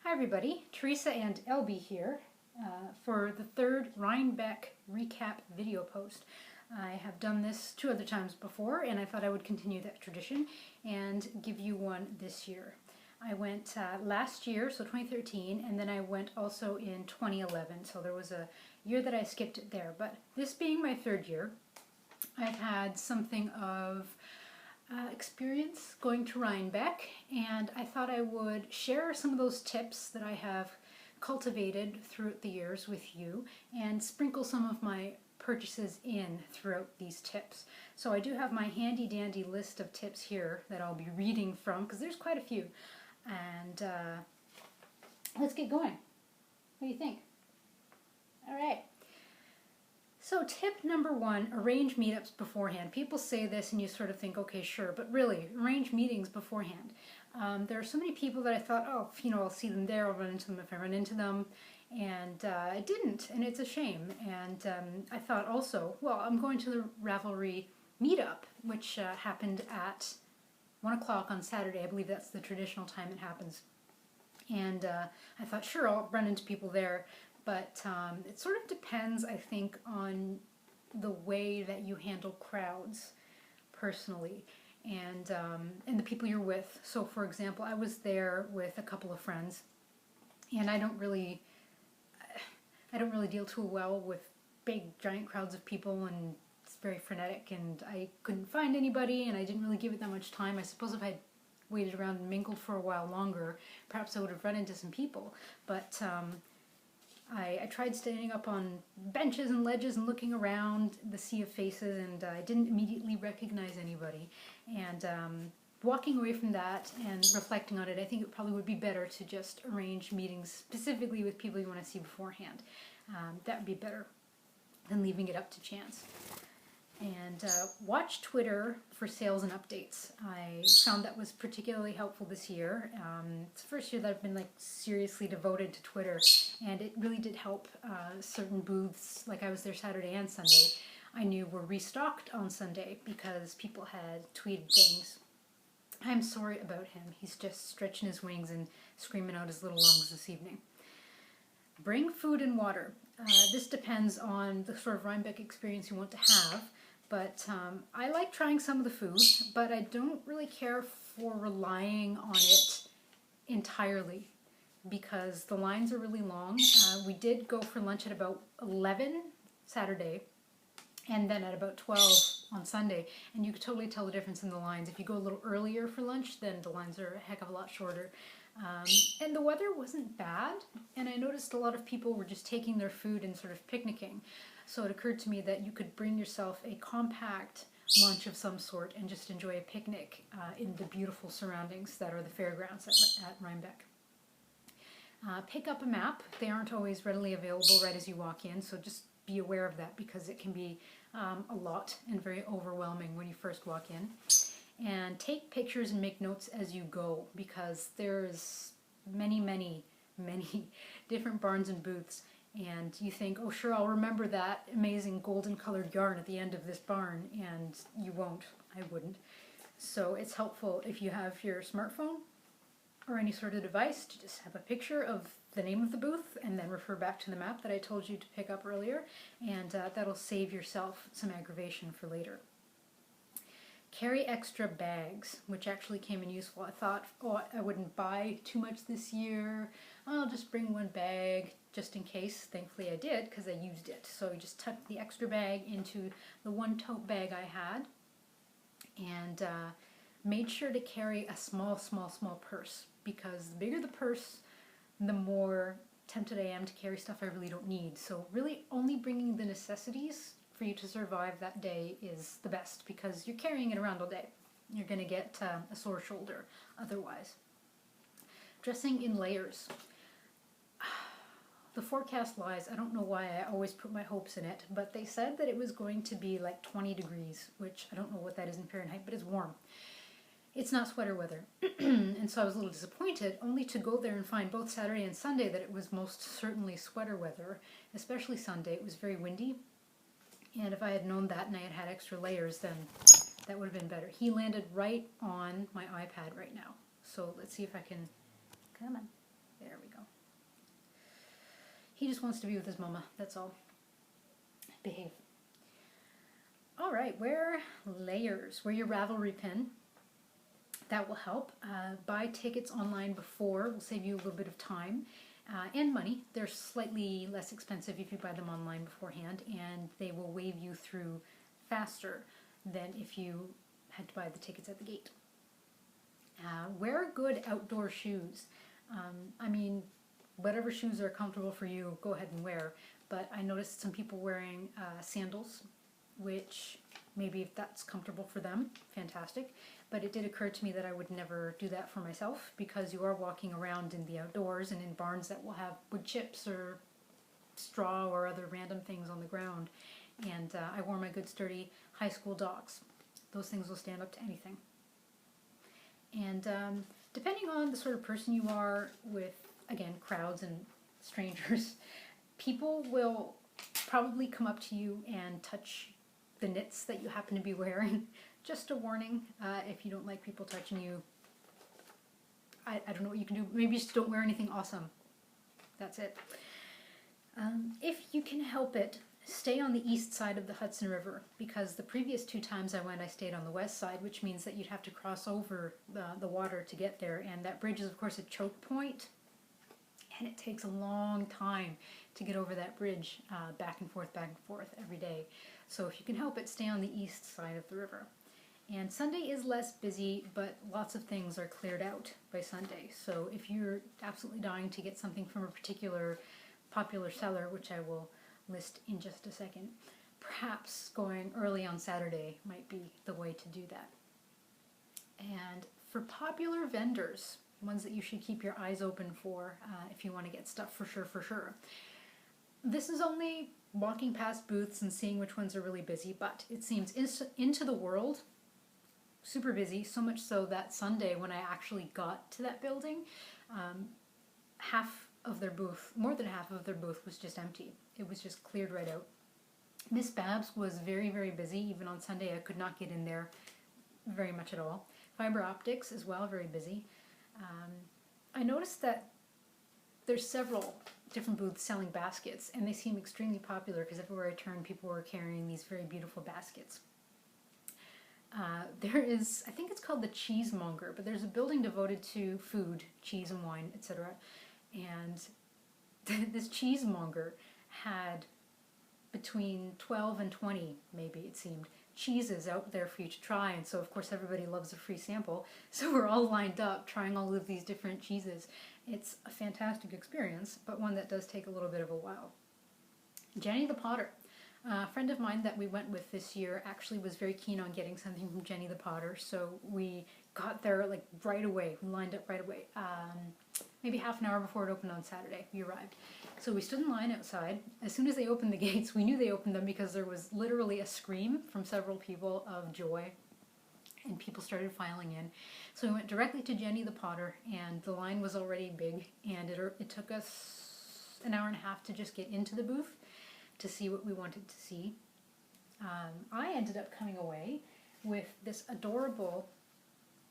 Hi everybody, Teresa and Elby here for the third Rhinebeck recap video post. I have done this 2 other times before and I thought I would continue that tradition and give you one this year. I went last year, so 2013, and then I went also in 2011, so there was a year that I skipped it there. But this being my 3rd year, I've had something of experience going to Rhinebeck, and I thought I would share some of those tips that I have cultivated throughout the years with you and sprinkle some of my purchases in throughout these tips. So I do have my handy dandy list of tips here that I'll be reading from because there's quite a few. And let's get going. What do you think? All right. So tip number 1, arrange meetups beforehand. People say this and you sort of think, okay, sure, but really, arrange meetings beforehand. There are so many people that I thought, oh, I'll see them there, I'll run into them if I run into them, and I didn't, and it's a shame. And I thought also, well, I'm going to the Ravelry meetup, which happened at 1 o'clock on Saturday. I believe that's the traditional time it happens. And I thought, sure, I'll run into people there. But it sort of depends, I think, on the way that you handle crowds personally and the people you're with. So, for example, I was there with a couple of friends, and I don't really deal too well with big, giant crowds of people, and it's very frenetic, and I couldn't find anybody, and I didn't really give it that much time. I suppose if I'd waited around and mingled for a while longer, perhaps I would have run into some people, but I tried standing up on benches and ledges and looking around the sea of faces, and I didn't immediately recognize anybody. And walking away from that and reflecting on it, I think it probably would be better to just arrange meetings specifically with people you want to see beforehand. That would be better than leaving it up to chance. And watch Twitter for sales and updates. I found that was particularly helpful this year. It's the first year that I've been seriously devoted to Twitter, and it really did help. Certain booths, like I was there Saturday and Sunday, I knew were restocked on Sunday because people had tweeted things. I'm sorry about him. He's just stretching his wings and screaming out his little lungs this evening. Bring food and water. This depends on the sort of Rhinebeck experience you want to have. But I like trying some of the food, but I don't really care for relying on it entirely because the lines are really long. We did go for lunch at about 11 Saturday and then at about 12 on Sunday, and you could totally tell the difference in the lines. If you go a little earlier for lunch, then the lines are a heck of a lot shorter. And the weather wasn't bad, and I noticed a lot of people were just taking their food and sort of picnicking. So it occurred to me that you could bring yourself a compact lunch of some sort and just enjoy a picnic in the beautiful surroundings that are the fairgrounds at Rhinebeck. Pick up a map. They aren't always readily available right as you walk in, so just be aware of that because it can be a lot and very overwhelming when you first walk in. And take pictures and make notes as you go because there's many different barns and booths. And you think, oh sure, I'll remember that amazing golden colored yarn at the end of this barn, and you won't. I wouldn't. So it's helpful if you have your smartphone or any sort of device to just have a picture of the name of the booth and then refer back to the map that I told you to pick up earlier, and that'll save yourself some aggravation for later. Carry extra bags, which actually came in useful. I thought, oh, I wouldn't buy too much this year. I'll just bring 1 bag just in case. Thankfully I did because I used it. So I just tucked the extra bag into the 1 tote bag I had and made sure to carry a small purse because the bigger the purse, the more tempted I am to carry stuff I really don't need. So really only bringing the necessities for you to survive that day is the best because you're carrying it around all day. You're going to get a sore shoulder otherwise. Dressing in layers. The forecast lies. I don't know why I always put my hopes in it, but they said that it was going to be like 20 degrees, which I don't know what that is in Fahrenheit, but it's warm. It's not sweater weather. And so I was a little disappointed only to go there and find both Saturday and Sunday that it was most certainly sweater weather, especially Sunday. It was very windy. And if I had known that and I had had extra layers, then that would have been better. He landed right on my iPad right now. So let's see if I can, come on. There we go. He just wants to be with his mama, that's all. Behave. All right, wear layers. Wear your Ravelry pin. That will help. Buy tickets online before. Will save you a little bit of time and money. They're slightly less expensive if you buy them online beforehand, and they will wave you through faster than if you had to buy the tickets at the gate. Wear good outdoor shoes. I mean, whatever shoes are comfortable for you, go ahead and wear. But I noticed some people wearing sandals, which maybe if that's comfortable for them, fantastic. But it did occur to me that I would never do that for myself, because you are walking around in the outdoors and in barns that will have wood chips or straw or other random things on the ground. And I wore my good sturdy high school dogs. Those things will stand up to anything. And depending on the sort of person you are with, again, crowds and strangers, people will probably come up to you and touch the knits that you happen to be wearing. Just a warning, if you don't like people touching you, I don't know what you can do. Maybe just don't wear anything awesome. That's it. If you can help it, stay on the east side of the Hudson River, because the previous 2 times I went, I stayed on the west side, which means that you'd have to cross over the water to get there, and that bridge is of course a choke point, and it takes a long time to get over that bridge back and forth every day. So if you can help it, stay on the east side of the river. And Sunday is less busy, but lots of things are cleared out by Sunday. So if you're absolutely dying to get something from a particular popular seller, which I will list in just a second, perhaps going early on Saturday might be the way to do that. And for popular vendors, ones that you should keep your eyes open for if you want to get stuff for sure. This is only walking past booths and seeing which ones are really busy, but it seems Into the World, super busy, so much so that Sunday when I actually got to that building, half of their booth, more than half of their booth was just empty. It was just cleared right out. Miss Babs was very, very busy. Even on Sunday I could not get in there very much at all. Fiber Optics as well, very busy. I noticed that there's several different booths selling baskets, and they seem extremely popular because everywhere I turned people were carrying these very beautiful baskets. There is, I think it's called the Cheesemonger, but there's a building devoted to food, cheese and wine, etc. And this Cheesemonger had between 12 and 20, maybe it seemed, cheeses out there for you to try. And so of course everybody loves a free sample, so we're all lined up trying all of these different cheeses. It's a fantastic experience, but one that does take a little bit of a while. Jenny the Potter. A friend of mine that we went with this year actually was very keen on getting something from Jenny the Potter, so we got there like right away. We lined up right away. Maybe half an hour before it opened on Saturday, we arrived. So we stood in line outside. As soon as they opened the gates, we knew they opened them because there was literally a scream from several people of joy, and people started filing in. So we went directly to Jenny the Potter, and the line was already big, and it took us an hour and a half to just get into the booth to see what we wanted to see. I ended up coming away with this adorable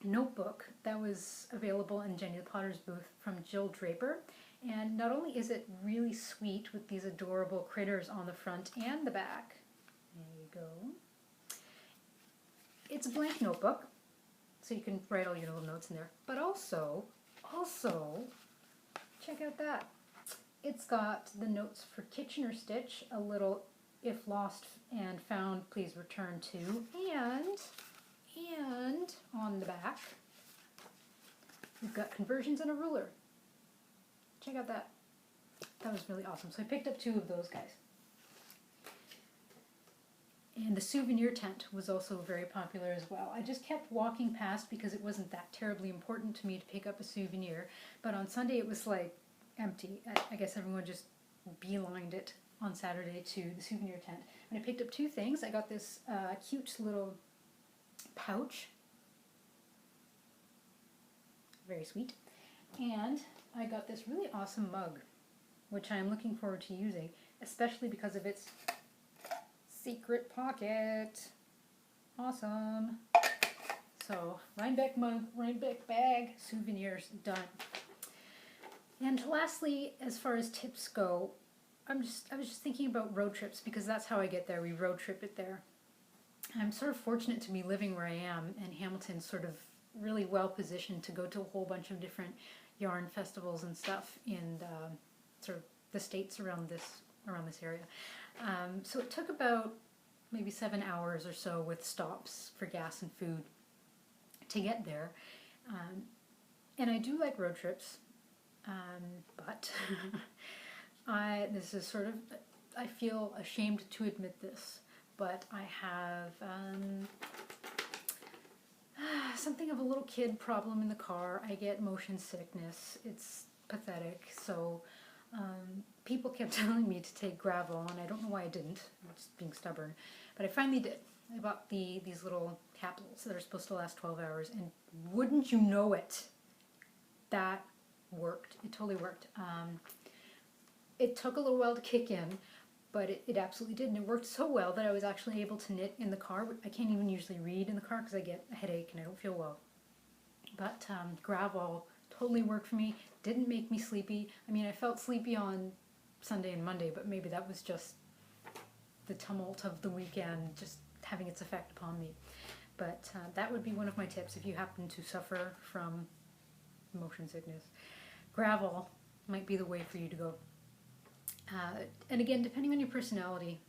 notebook that was available in Jenny the Potter's booth from Jill Draper. And not only is it really sweet with these adorable critters on the front and the back, there you go, it's a blank notebook, so you can write all your little notes in there, but also, check out that. It's got the notes for Kitchener Stitch, a little "if lost and found, please return to," and on the back, we've got conversions and a ruler. Check out that. That was really awesome. So I picked up 2 of those guys. And the souvenir tent was also very popular as well. I just kept walking past because it wasn't that terribly important to me to pick up a souvenir, but on Sunday it was like empty. I guess everyone just beelined it on Saturday to the souvenir tent. And I picked up 2 things. I got this cute little pouch, very sweet, and I got this really awesome mug, which I'm looking forward to using, especially because of its secret pocket. Awesome. So Rhinebeck mug, Rhinebeck bag, souvenirs done. And lastly, as far as tips go, I was just thinking about road trips because that's how I get there. We road trip it there. I'm sort of fortunate to be living where I am, and Hamilton's sort of really well positioned to go to a whole bunch of different yarn festivals and stuff in sort of the states around this area. So it took about maybe 7 hours or so with stops for gas and food to get there. And I do like road trips, but this is sort of, I feel ashamed to admit this, but I have something of a little kid problem in the car. I get motion sickness. It's pathetic. So people kept telling me to take gravel, and I don't know why I didn't. I'm just being stubborn. But I finally did. I bought these little capsules that are supposed to last 12 hours, and wouldn't you know it, that worked. It totally worked. It took a little while to kick in, but it absolutely did, and it worked so well that I was actually able to knit in the car. I can't even usually read in the car because I get a headache and I don't feel well. But Gravol totally worked for me, didn't make me sleepy. I mean, I felt sleepy on Sunday and Monday, but maybe that was just the tumult of the weekend just having its effect upon me. But that would be one of my tips if you happen to suffer from motion sickness. Gravol might be the way for you to go. And again, depending on your personality,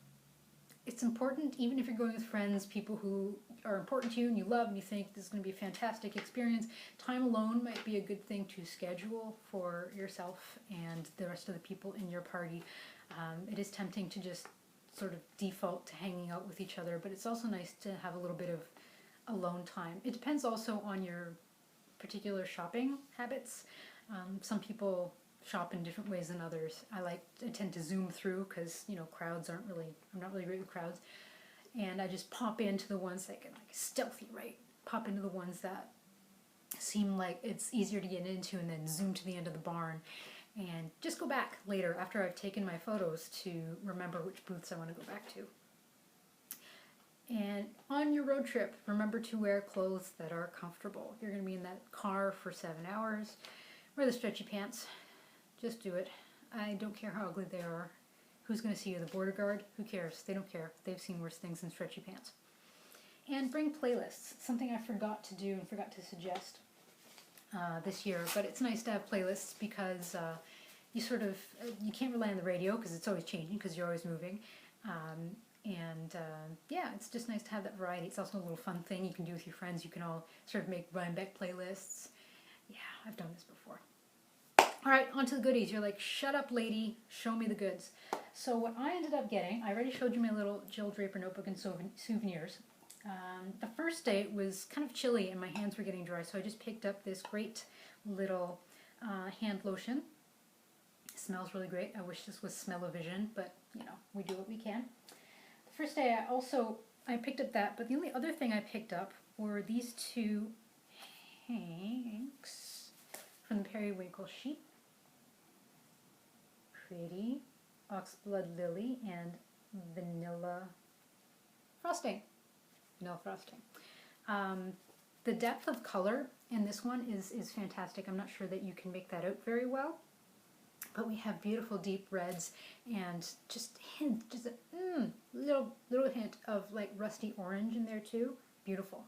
it's important, even if you're going with friends, people who are important to you and you love and you think this is going to be a fantastic experience, time alone might be a good thing to schedule for yourself and the rest of the people in your party. It is tempting to just sort of default to hanging out with each other, but it's also nice to have a little bit of alone time. It depends also on your particular shopping habits. Some people shop in different ways than others. I tend to zoom through because, you know, I'm not really great with crowds. And I just pop into the ones that get like stealthy, right? Pop into the ones that seem like it's easier to get into and then zoom to the end of the barn. And just go back later after I've taken my photos to remember which booths I want to go back to. And on your road trip, remember to wear clothes that are comfortable. You're going to be in that car for 7 hours. Wear the stretchy pants. Just do it. I don't care how ugly they are. Who's going to see you? The border guard? Who cares? They don't care. They've seen worse things than stretchy pants. And bring playlists. Something I forgot to do and forgot to suggest this year. But it's nice to have playlists because you can't rely on the radio because it's always changing because you're always moving. Yeah, it's just nice to have that variety. It's also a little fun thing you can do with your friends. You can all sort of make Rhinebeck playlists. Yeah, I've done this before. All right, on to the goodies. You're like, shut up, lady. Show me the goods. So what I ended up getting, I already showed you my little Jill Draper notebook and souvenirs. The first day it was kind of chilly and my hands were getting dry, so I just picked up this great little hand lotion. It smells really great. I wish this was smell-o-vision, but you know, we do what we can. The first day I picked up that, but the only other thing I picked up were these two hanks from the Periwinkle sheet. Pretty oxblood lily and vanilla frosting. Vanilla frosting. The depth of color in this one is fantastic. I'm not sure that you can make that out very well, but we have beautiful deep reds and just a little hint of like rusty orange in there too. Beautiful.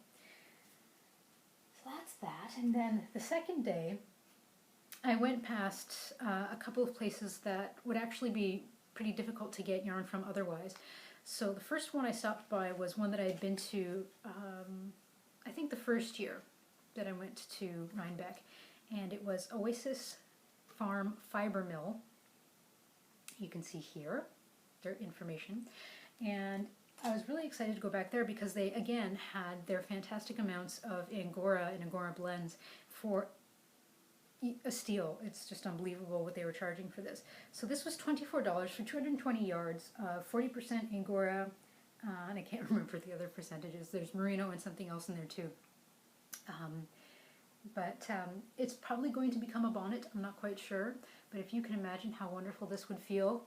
So that's that. And then the second day, I went past a couple of places that would actually be pretty difficult to get yarn from otherwise. So the first one I stopped by was one that I had been to, I think the first year that I went to Rhinebeck, and it was Oasis Farm Fiber Mill. You can see here their information. And I was really excited to go back there because they, again, had their fantastic amounts of Angora and Angora blends for a steal. It's just unbelievable what they were charging for this. So this was $24 for 220 yards, 40% Angora, and I can't remember the other percentages. There's merino and something else in there too. But it's probably going to become a bonnet. I'm not quite sure. But if you can imagine how wonderful this would feel,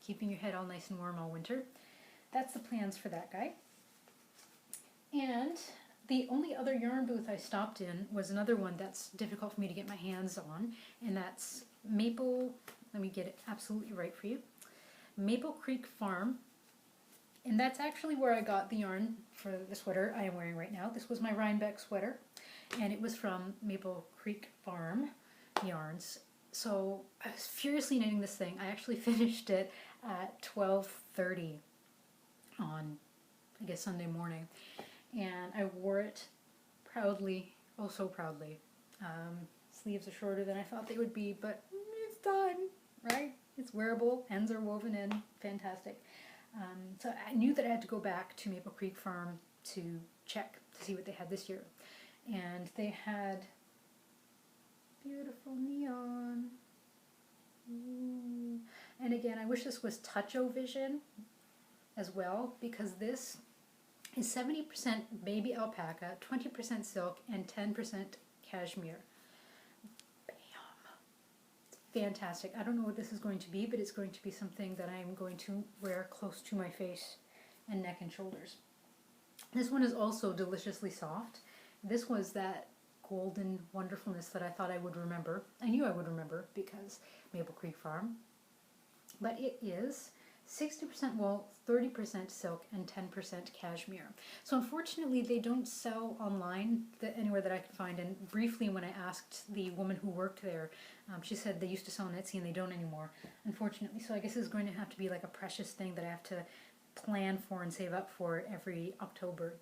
keeping your head all nice and warm all winter. That's the plans for that guy. And The only other yarn booth I stopped in was another one that's difficult for me to get my hands on, and that's Maple, let me get it absolutely right for you, Maple Creek Farm. And that's actually where I got the yarn for the sweater I am wearing right now. This was my Rhinebeck sweater, and it was from Maple Creek Farm yarns. So I was furiously knitting this thing. I actually finished it at 12:30 on, I guess, Sunday morning. And I wore it proudly, oh so proudly. Sleeves are shorter than I thought they would be, but it's done, right? It's wearable, ends are woven in, fantastic. So I knew that I had to go back to Maple Creek Farm to check to see what they had this year. And they had beautiful neon. Ooh. And again, I wish this was Touch-O-Vision as well, because this is 70% baby alpaca, 20% silk, and 10% cashmere. Fantastic. I don't know what this is going to be, but it's going to be something that I'm going to wear close to my face and neck and shoulders. This one is also deliciously soft. This was that golden wonderfulness that I thought I would remember. I knew I would remember because Maple Creek Farm. But it is 60% wool, 30% silk, and 10% cashmere. So unfortunately they don't sell online anywhere that I could find, and briefly when I asked the woman who worked there, she said they used to sell on Etsy and they don't anymore, unfortunately. So I guess it's going to have to be like a precious thing that I have to plan for and save up for every October.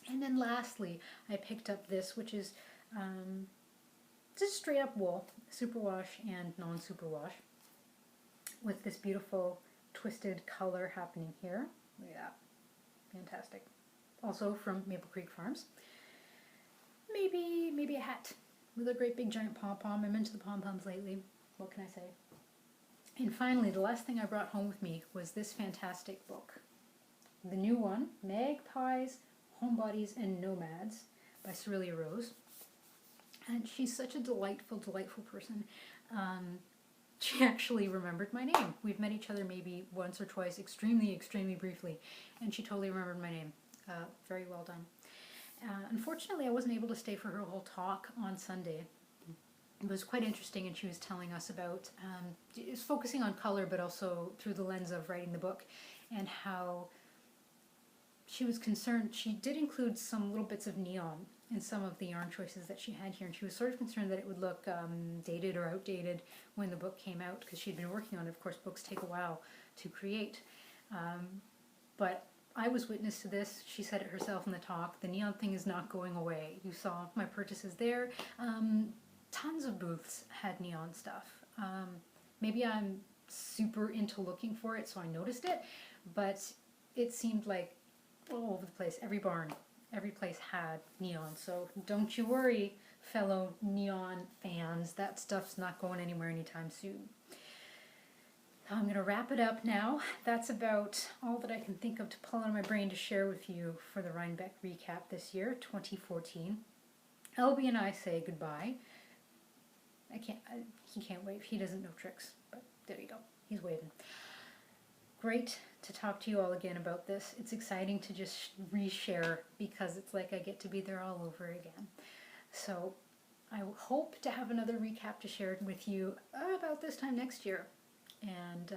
And then lastly, I picked up this, which is just straight up wool, superwash and non-superwash, with this beautiful twisted color happening here. Look at that. Fantastic. Also from Maple Creek Farms. Maybe a hat with a great big giant pom-pom. I'm into the pom-poms lately. What can I say? And finally, the last thing I brought home with me was this fantastic book. The new one, Magpies, Homebodies, and Nomads by Cerelia Rose. And she's such a delightful, delightful person. She actually remembered my name. We've met each other maybe once or twice, extremely, extremely briefly, and she totally remembered my name. Very well done. Unfortunately, I wasn't able to stay for her whole talk on Sunday. It was quite interesting, and she was telling us about, it was focusing on color, but also through the lens of writing the book, and how she was concerned. She did include some little bits of neon in some of the yarn choices that she had here, and she was sort of concerned that it would look dated or outdated when the book came out, because she'd been working on it. Of course, books take a while to create. But I was witness to this. She said it herself in the talk. The neon thing is not going away. You saw my purchases there. Tons of booths had neon stuff. Maybe I'm super into looking for it, so I noticed it, but it seemed like all over the place. Every barn, every place had neon. So don't you worry, fellow neon fans. That stuff's not going anywhere anytime soon. I'm going to wrap it up now. That's about all that I can think of to pull out of my brain to share with you for the Rhinebeck recap this year, 2014. Elby and I say goodbye. He can't wave. He doesn't know tricks, but there you go. He's waving. Great to talk to you all again about this. It's exciting to just reshare, because it's like I get to be there all over again. So I hope to have another recap to share with you about this time next year. And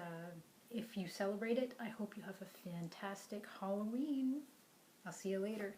if you celebrate it, I hope you have a fantastic Halloween. I'll see you later.